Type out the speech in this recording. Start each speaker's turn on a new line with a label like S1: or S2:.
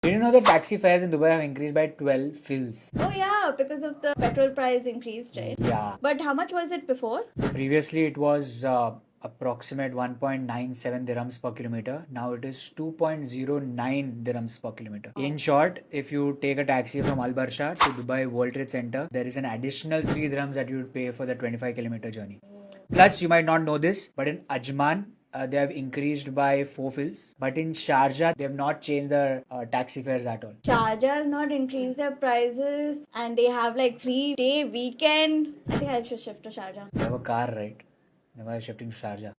S1: Did you know that taxi fares in Dubai have increased by 12 fils?
S2: Oh yeah, because of the petrol price increased, right?
S1: Yeah.
S2: But how much was it before?
S1: Previously, it was approximate 1.97 dirhams per kilometer. Now it is 2.09 dirhams per kilometer. In short, if you take a taxi from Al Barsha to Dubai World Trade Center, there is an additional 3 dirhams that you would pay for the 25-kilometer journey. Plus, you might not know this, but in Ajman, they have increased by 4 fils. But in Sharjah, they have not changed the taxi fares at all.
S2: Sharjah has not increased their prices and they have like 3-day weekend. I think I should shift to Sharjah.
S1: You have a car, right? Now I am shifting to Sharjah.